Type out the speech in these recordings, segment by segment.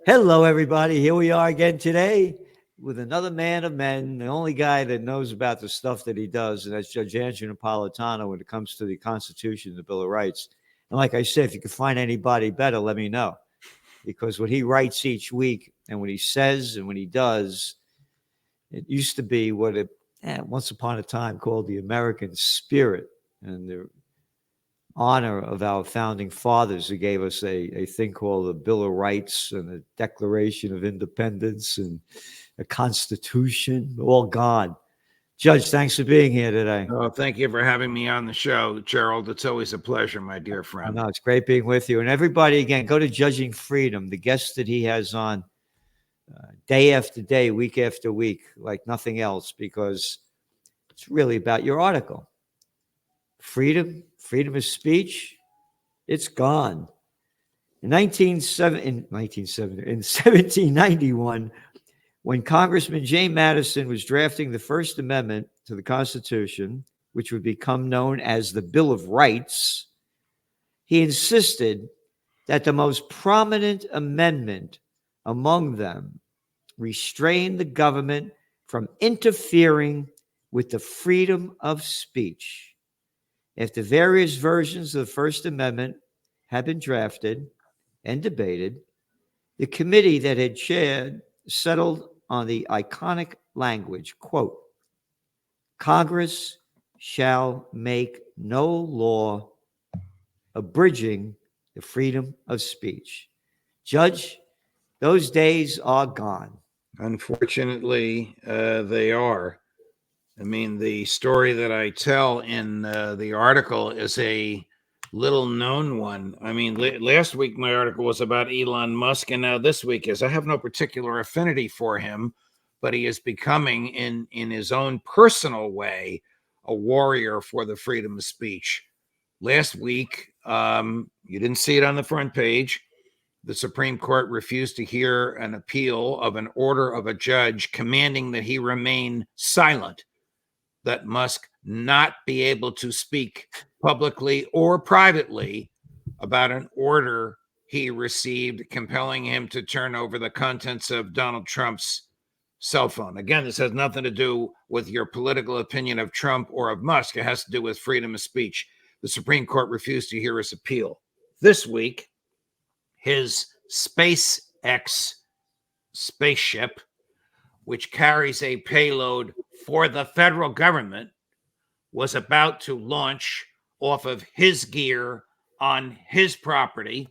Hello, everybody. Here we are again today with another man of men, the only guy that knows about the stuff that he does, and that's Judge Andrew Napolitano when it comes to the Constitution and the Bill of Rights. And like I said, if you can find anybody better, let me know. Because what he writes each week and what he says and what he does, it used to be what it once upon a time called the American spirit and the honor of our founding fathers who gave us a thing called the Bill of Rights and the Declaration of Independence and a Constitution, all gone. Judge, thanks for being here today. Oh, thank you for having me on the show, Gerald. It's always a pleasure, my dear friend. No, it's great being with you. And everybody, again, go to Judging Freedom, the guests that he has on day after day, week after week, like nothing else, because it's really about your article. Freedom of speech, it's gone. In 1791, when Congressman James Madison was drafting the First Amendment to the Constitution, which would become known as the Bill of Rights, he insisted that the most prominent amendment among them restrain the government from interfering with the freedom of speech. After various versions of the First Amendment had been drafted and debated, the committee that had chaired settled on the iconic language, quote, Congress shall make no law abridging the freedom of speech. Judge, those days are gone. Unfortunately, they are. I mean, the story that I tell in the article is a little known one. I mean, last week my article was about Elon Musk, and now this week is. I have no particular affinity for him, but he is becoming, in his own personal way, a warrior for the freedom of speech. Last week, you didn't see it on the front page. The Supreme Court refused to hear an appeal of an order of a judge commanding that he remain silent, that Musk not be able to speak publicly or privately about an order he received compelling him to turn over the contents of Donald Trump's cell phone. Again, this has nothing to do with your political opinion of Trump or of Musk. It has to do with freedom of speech. The Supreme Court refused to hear his appeal. This week, his SpaceX spaceship, which carries a payload for the federal government, was about to launch off of his gear on his property.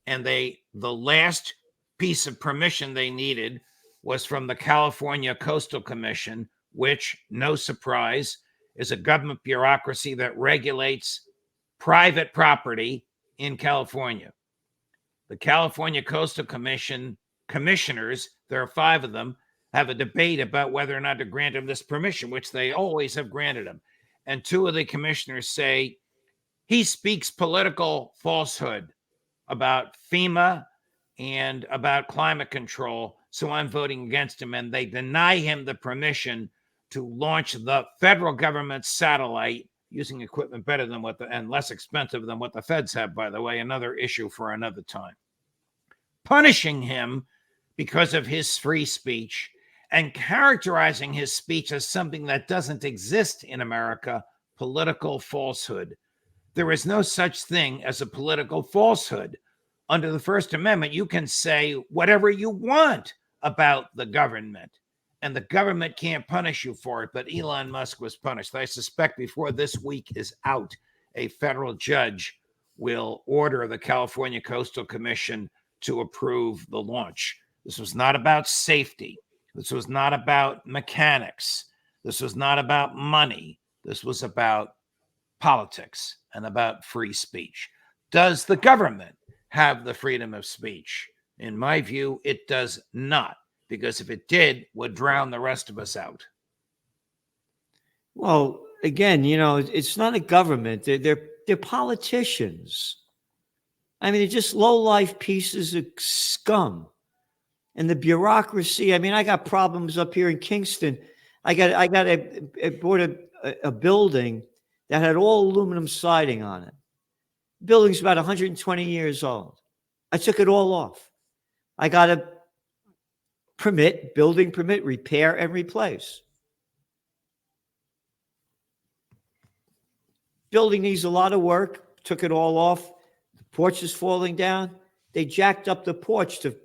And the last piece of permission they needed was from the California Coastal Commission, which, no surprise, is a government bureaucracy that regulates private property in California. The California Coastal Commission commissioners, there are 5 of them, have a debate about whether or not to grant him this permission, which they always have granted him. And 2 of the commissioners say he speaks political falsehood about FEMA and about climate control, so I'm voting against him. And they deny him the permission to launch the federal government's satellite using equipment better than and less expensive than what the feds have, by the way, another issue for another time. Punishing him because of his free speech and characterizing his speech as something that doesn't exist in America, political falsehood. There is no such thing as a political falsehood. Under the First Amendment, you can say whatever you want about the government, and the government can't punish you for it, but Elon Musk was punished. I suspect before this week is out, a federal judge will order the California Coastal Commission to approve the launch. This was not about safety. This was not about mechanics. This was not about money. This was about politics and about free speech. Does the government have the freedom of speech? In my view, it does not, because if it did, it would drown the rest of us out. Well, again, it's not a government. They're politicians. I mean, they're just low-life pieces of scum. And the bureaucracy, I mean, I got problems up here in Kingston. I bought a building that had all aluminum siding on it. The building's about 120 years old. I took it all off. I got a permit, building permit, repair, and replace. Building needs a lot of work, took it all off. The porch is falling down. They jacked up the porch to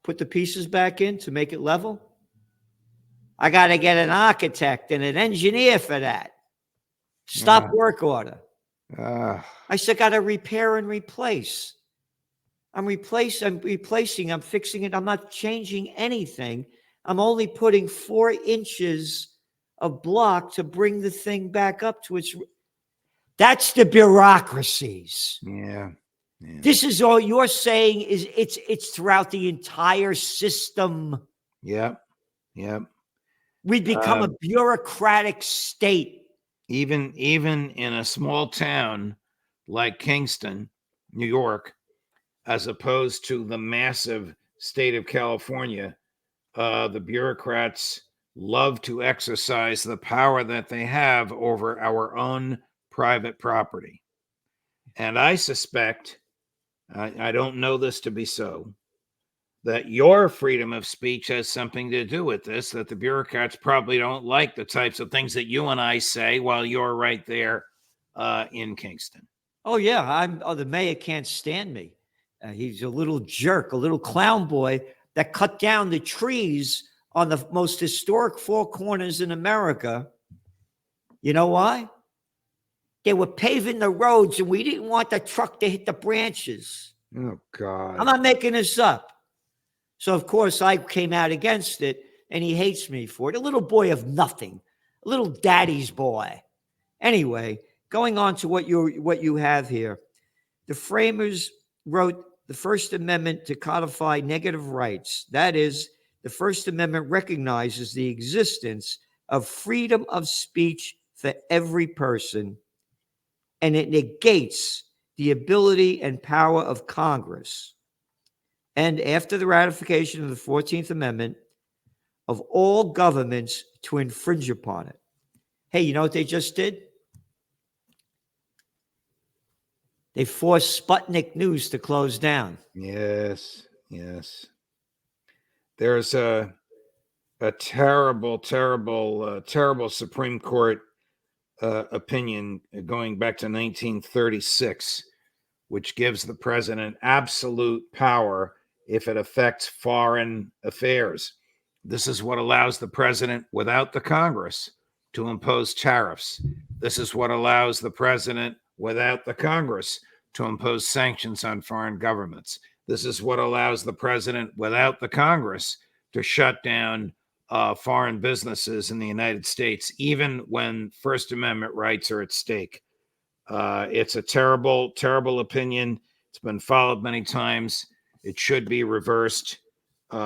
put the pieces back in to make it level. I got to get an architect and an engineer for that. Stop work order. I said, got to repair and replace. I'm replacing, I'm fixing it. I'm not changing anything. I'm only putting 4 inches of block to bring the thing back up to its. That's the bureaucracies. Yeah. This is all you're saying is it's throughout the entire system. Yep. We've become a bureaucratic state. Even in a small town like Kingston, New York, as opposed to the massive state of California, the bureaucrats love to exercise the power that they have over our own private property. And I suspect, I don't know this to be so, that your freedom of speech has something to do with this, that the bureaucrats probably don't like the types of things that you and I say while you're right there in Kingston. Oh, yeah. The mayor can't stand me. He's a little jerk, a little clown boy that cut down the trees on the most historic 4 corners in America. You know why? They were paving the roads and we didn't want the truck to hit the branches. Oh, God. I'm not making this up. So, of course, I came out against it, and he hates me for it. A little boy of nothing, a little daddy's boy. Anyway, going on to what you have here. The framers wrote the First Amendment to codify negative rights. That is, the First Amendment recognizes the existence of freedom of speech for every person, and it negates the ability and power of Congress, and after the ratification of the 14th Amendment, of all governments to infringe upon it. Hey, you know what they just did? They forced Sputnik News to close down. Yes. There's a terrible Supreme Court opinion going back to 1936, which gives the president absolute power if it affects foreign affairs. This is what allows the president, without the Congress, to impose tariffs. This is what allows the president, without the Congress, to impose sanctions on foreign governments. This is what allows the president, without the Congress, to shut down foreign businesses in the United States, even when First Amendment rights are at stake. It's a terrible opinion. It's been followed many times. It should be reversed.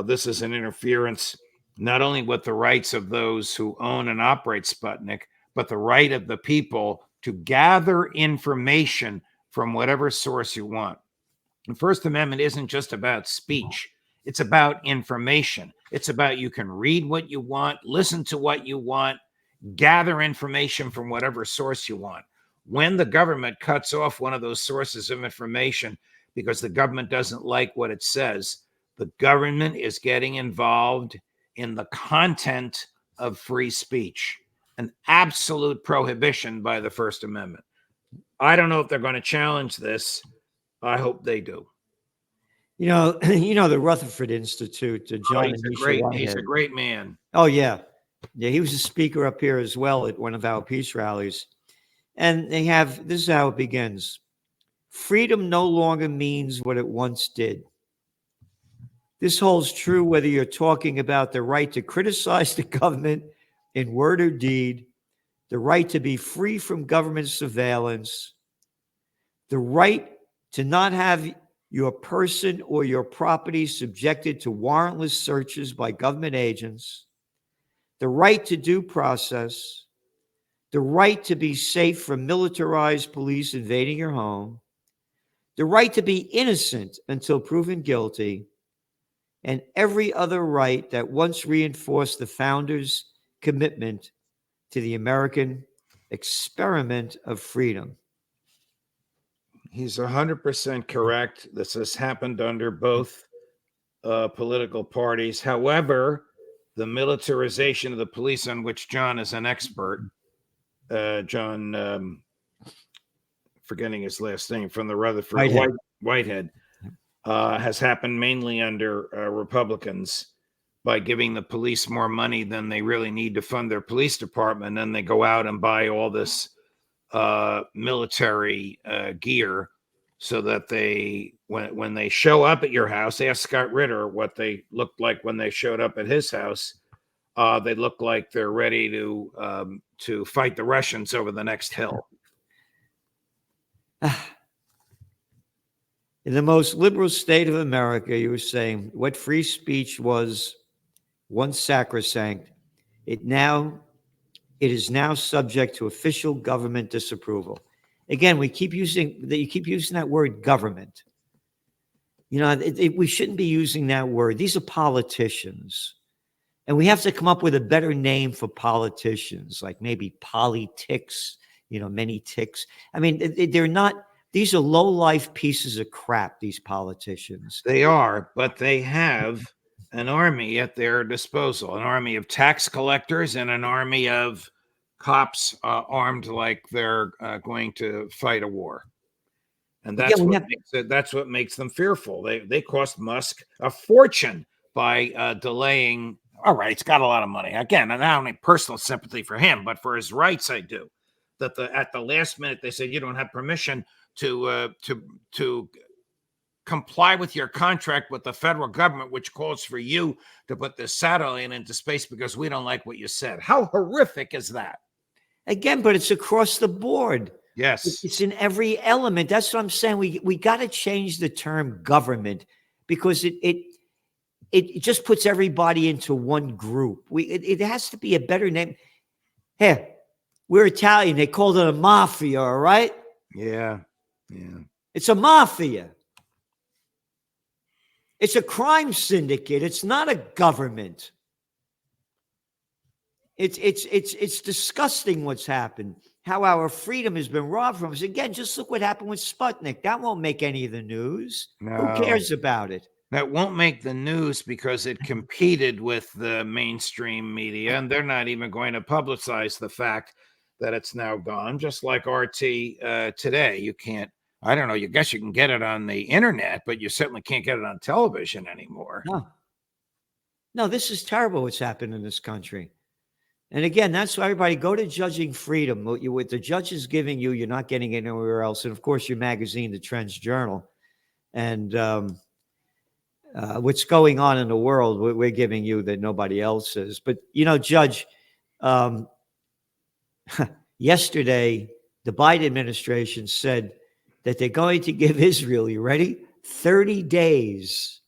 This is an interference not only with the rights of those who own and operate Sputnik, but the right of the people to gather information from whatever source you want. The First Amendment isn't just about speech. It's about information. It's about you can read what you want, listen to what you want, gather information from whatever source you want. When the government cuts off one of those sources of information because the government doesn't like what it says, the government is getting involved in the content of free speech, an absolute prohibition by the First Amendment. I don't know if they're going to challenge this. I hope they do. You know the Rutherford Institute, John and Misha Whitehead. He's a great man. Oh, yeah. Yeah, he was a speaker up here as well at one of our peace rallies. And this is how it begins. Freedom no longer means what it once did. This holds true whether you're talking about the right to criticize the government in word or deed, the right to be free from government surveillance, the right to not have your person or your property subjected to warrantless searches by government agents, the right to due process, the right to be safe from militarized police invading your home, the right to be innocent until proven guilty, and every other right that once reinforced the founders' commitment to the American experiment of freedom. He's 100% correct. This has happened under both political parties. However, the militarization of the police, on which John is an expert, John, forgetting his last name, from the Rutherford Whitehead, has happened mainly under Republicans by giving the police more money than they really need to fund their police department. And they go out and buy all this military gear so that they, when they show up at your house, ask Scott Ritter what they looked like when they showed up at his house. They look like they're ready to fight the Russians over the next hill. In the most liberal state of America, you were saying what free speech was once sacrosanct, it is now subject to official government disapproval. Again, you keep using that word government. We shouldn't be using that word. These are politicians. And we have to come up with a better name for politicians, like maybe politics, many ticks. I mean, they're not, these are low-life pieces of crap, these politicians. They are, but they have an army at their disposal, an army of tax collectors and an army of cops armed like they're going to fight a war. And that's what makes them fearful. They cost Musk a fortune by delaying. All right, he's got a lot of money. Again, I don't have any personal sympathy for him, but for his rights, I do. That at the last minute they said you don't have permission to comply with your contract with the federal government, which calls for you to put this satellite into space because we don't like what you said. How horrific is that? Again, but it's across the board. Yes. It's in every element. That's what I'm saying. We got to change the term government because it just puts everybody into one group. It has to be a better name. Hey, we're Italian. They called it a mafia, all right? Yeah. It's a mafia. It's a crime syndicate. It's not a government. It's disgusting what's happened. How our freedom has been robbed from us. Again, just look what happened with Sputnik. That won't make any of the news. No. Who cares about it? That won't make the news because it competed with the mainstream media, and they're not even going to publicize the fact that it's now gone, just like RT today. You can't, I don't know, you guess you can get it on the internet, but you certainly can't get it on television anymore. No, this is terrible what's happened in this country. And again, that's why everybody go to Judging Freedom. What the judge is giving you, you're not getting it anywhere else. And of course, your magazine, the Trends Journal. And what's going on in the world, we're giving you that nobody else is. But, Judge, yesterday, the Biden administration said that they're going to give Israel, you ready? 30 days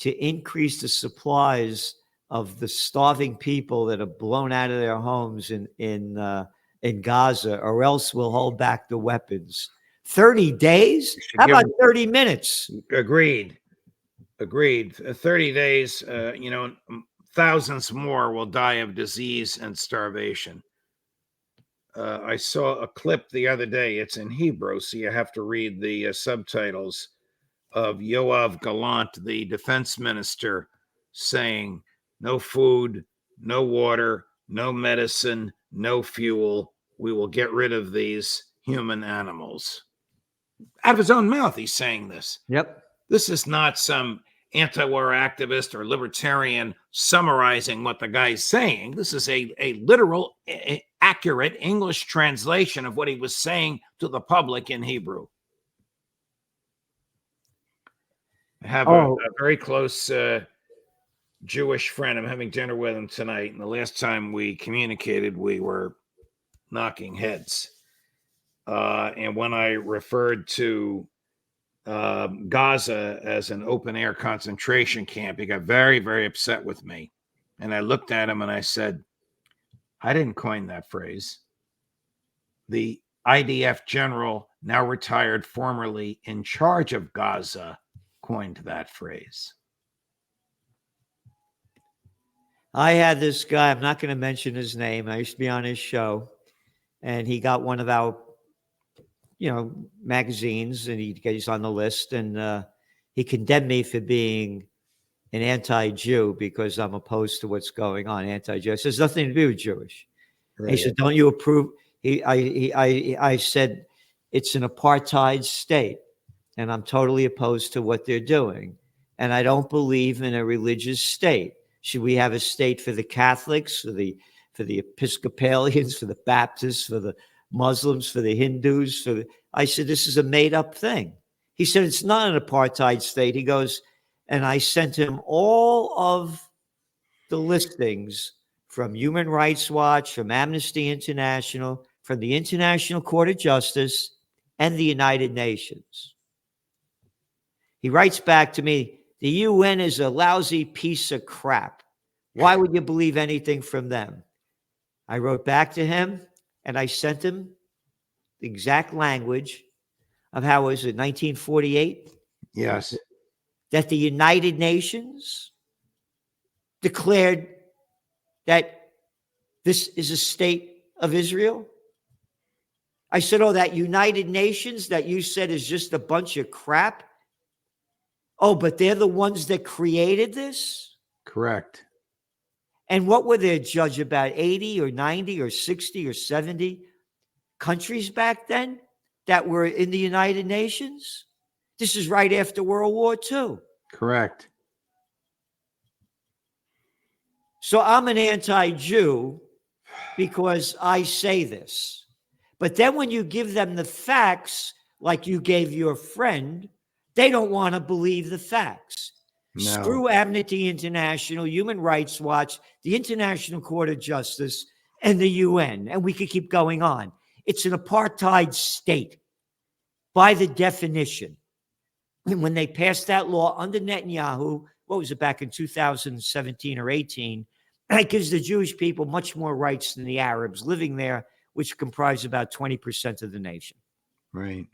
to increase the supplies of the starving people that are blown out of their homes in Gaza, or else we'll hold back the weapons. 30 days? How about 30 minutes? Agreed. 30 days, thousands more will die of disease and starvation. I saw a clip the other day. It's in Hebrew, so you have to read the subtitles of Yoav Gallant, the defense minister, saying, no food, no water, no medicine, no fuel. We will get rid of these human animals. Out of his own mouth, he's saying this. Yep. This is not some anti-war activist or libertarian summarizing what the guy's saying. This is a literal, accurate English translation of what he was saying to the public in Hebrew. I have a very close Jewish friend. I'm having dinner with him tonight. And the last time we communicated, we were knocking heads. And when I referred to Gaza as an open air concentration camp, he got very, very upset with me. And I looked at him and I said, I didn't coin that phrase. The IDF general, now retired, formerly in charge of Gaza, coined that phrase. I had this guy, I'm not going to mention his name. I used to be on his show, and he got one of our, magazines, and he's on the list, and he condemned me for being an anti-Jew because I'm opposed to what's going on. Anti-Jew. It has nothing to do with Jewish. Right. He said, "Don't you approve?" I said, "It's an apartheid state, and I'm totally opposed to what they're doing. And I don't believe in a religious state. Should we have a state for the Catholics, for the Episcopalians, for the Baptists, for the Muslims, for the Hindus?" I said, "This is a made-up thing." He said, "It's not an apartheid state." He goes, and I sent him all of the listings from Human Rights Watch, from Amnesty International, from the International Court of Justice, and the United Nations. He writes back to me, "The UN is a lousy piece of crap. Why would you believe anything from them?" I wrote back to him, and I sent him the exact language of how was it, 1948? Yes. That the United Nations declared that this is a state of Israel. I said, "Oh, that United Nations that you said is just a bunch of crap. Oh, but they're the ones that created this?" Correct. And what were they judge about 80 or 90 or 60 or 70 countries back then that were in the United Nations? This is right after World War II. Correct. So I'm an anti-Jew because I say this. But then when you give them the facts, like you gave your friend, they don't want to believe the facts. No. Screw Amnesty International, Human Rights Watch, the International Court of Justice, and the UN. And we could keep going on. It's an apartheid state by the definition. And when they passed that law under Netanyahu, what was it, back in 2017 or 18, that gives the Jewish people much more rights than the Arabs living there, which comprise about 20% of the nation. Right.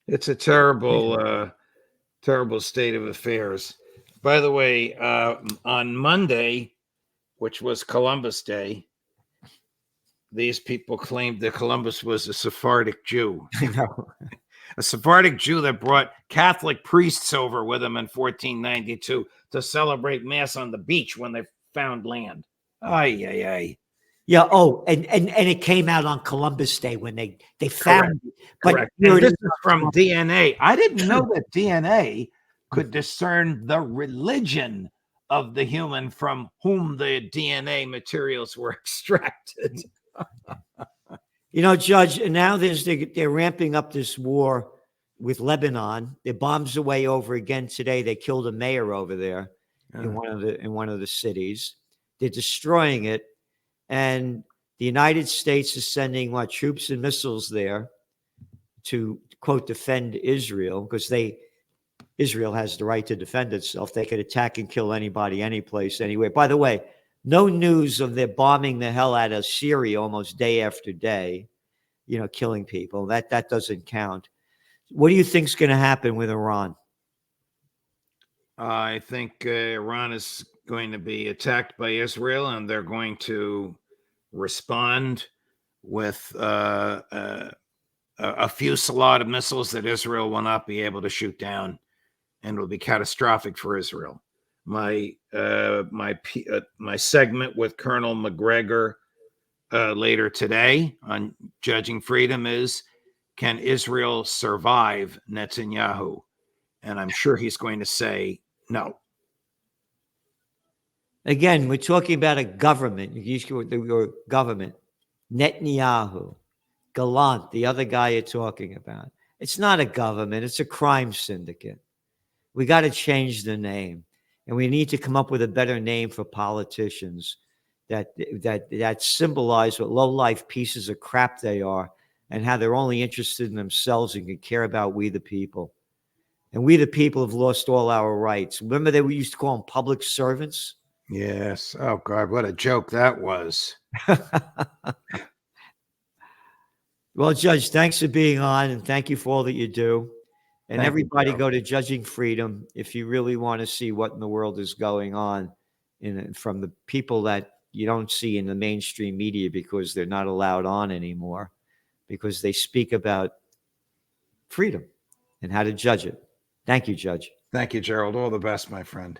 It's a terrible, terrible state of affairs. By the way, on Monday, which was Columbus Day, these people claimed that Columbus was a Sephardic Jew. I know. A Sephardic Jew that brought Catholic priests over with him in 1492 to celebrate Mass on the beach when they found land. Ay, ay, ay. Yeah. Oh, and it came out on Columbus Day when they found it. But correct. And this is from DNA. I didn't know that DNA could discern the religion of the human from whom the DNA materials were extracted. You know, Judge, and now they're ramping up this war with Lebanon. Their bombs away over again today. They killed a mayor over there in one of the cities. They're destroying it, and the United States is sending troops and missiles there to quote defend Israel, because Israel has the right to defend itself. They could attack and kill anybody, any place, anywhere. By the way, no news of their bombing the hell out of Syria almost day after day, killing people. That doesn't count. What do you think is going to happen with Iran? I think Iran is going to be attacked by Israel, and they're going to respond with a fusillade of missiles that Israel will not be able to shoot down, and will be catastrophic for Israel. My segment with Colonel McGregor later today on Judging Freedom is, can Israel survive Netanyahu? And I'm sure he's going to say no. Again, we're talking about a government. Your government, Netanyahu, Gallant, the other guy you're talking about. It's not a government. It's a crime syndicate. We got to change the name. And we need to come up with a better name for politicians that symbolize what low-life pieces of crap they are, and how they're only interested in themselves and can care about we the people. And we the people have lost all our rights. Remember we used to call them public servants? Yes. Oh, God, what a joke that was. Well, Judge, thanks for being on, and thank you for all that you do. And everybody go to Judging Freedom if you really want to see what in the world is going on from the people that you don't see in the mainstream media, because they're not allowed on anymore, because they speak about freedom and how to judge it. Thank you, Judge. Thank you, Gerald. All the best, my friend.